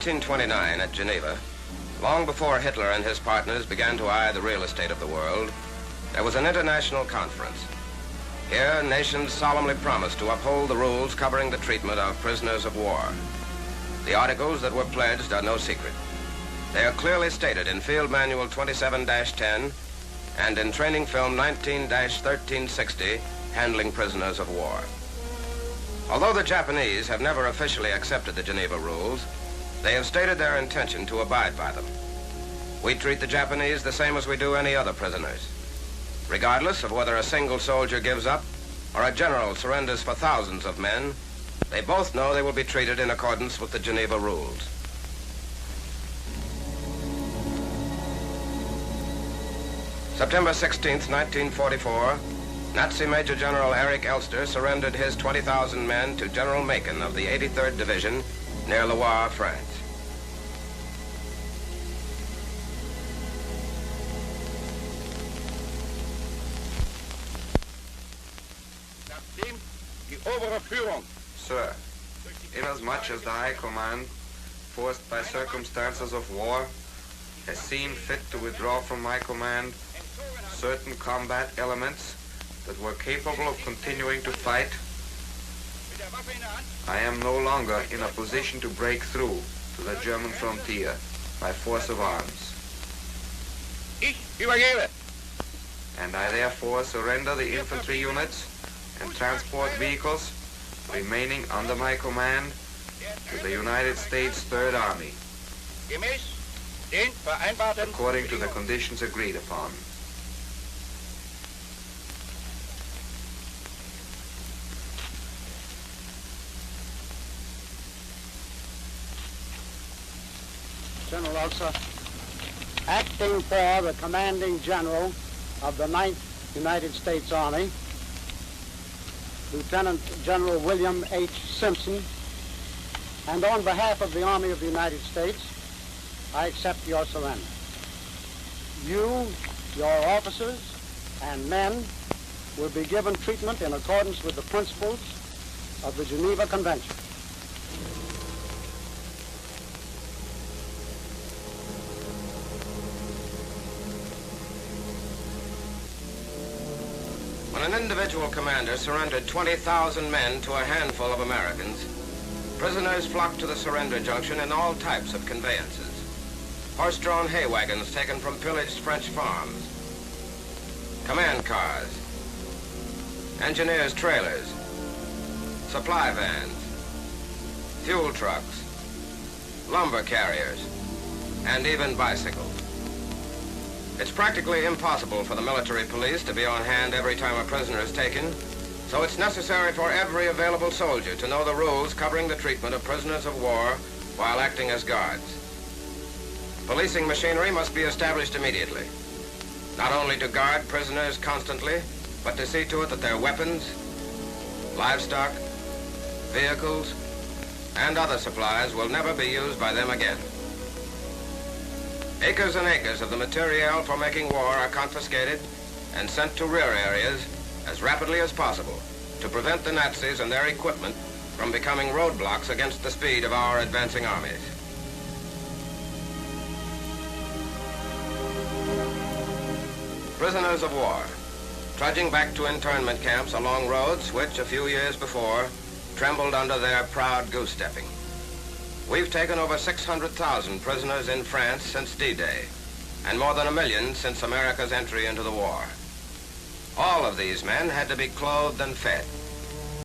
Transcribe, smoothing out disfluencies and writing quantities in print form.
1929 at Geneva, long before Hitler and his partners began to eye the real estate of the world, there was an international conference. Here, nations solemnly promised to uphold the rules covering the treatment of prisoners of war. The articles that were pledged are no secret. They are clearly stated in Field Manual 27-10 and in Training Film 19-1360, Handling Prisoners of War. Although the Japanese have never officially accepted the Geneva rules, they have stated their intention to abide by them. We treat the Japanese the same as we do any other prisoners. Regardless of whether a single soldier gives up or a general surrenders for thousands of men, they both know they will be treated in accordance with the Geneva rules. September 16th, 1944, Nazi Major General Erich Elster surrendered his 20,000 men to General Macon of the 83rd Division near Loire, France. Sir, inasmuch as the High Command, forced by circumstances of war, has seen fit to withdraw from my command certain combat elements that were capable of continuing to fight, I am no longer in a position to break through to the German frontier by force of arms. And I therefore surrender the infantry units and transport vehicles remaining under my command to the United States Third Army, according to the conditions agreed upon. General Elster, acting for the commanding general of the 9th United States Army, Lieutenant General William H. Simpson, and on behalf of the Army of the United States, I accept your surrender. You, your officers, and men will be given treatment in accordance with the principles of the Geneva Convention. When an individual commander surrendered 20,000 men to a handful of Americans, prisoners flocked to the surrender junction in all types of conveyances. Horse-drawn hay wagons taken from pillaged French farms, command cars, engineers' trailers, supply vans, fuel trucks, lumber carriers, and even bicycles. It's practically impossible for the military police to be on hand every time a prisoner is taken, so it's necessary for every available soldier to know the rules covering the treatment of prisoners of war while acting as guards. Policing machinery must be established immediately, not only to guard prisoners constantly, but to see to it that their weapons, livestock, vehicles, and other supplies will never be used by them again. Acres and acres of the materiel for making war are confiscated and sent to rear areas as rapidly as possible to prevent the Nazis and their equipment from becoming roadblocks against the speed of our advancing armies. Prisoners of war, trudging back to internment camps along roads which, a few years before, trembled under their proud goose-stepping. We've taken over 600,000 prisoners in France since D-Day, and more than 1 million since America's entry into the war. All of these men had to be clothed and fed.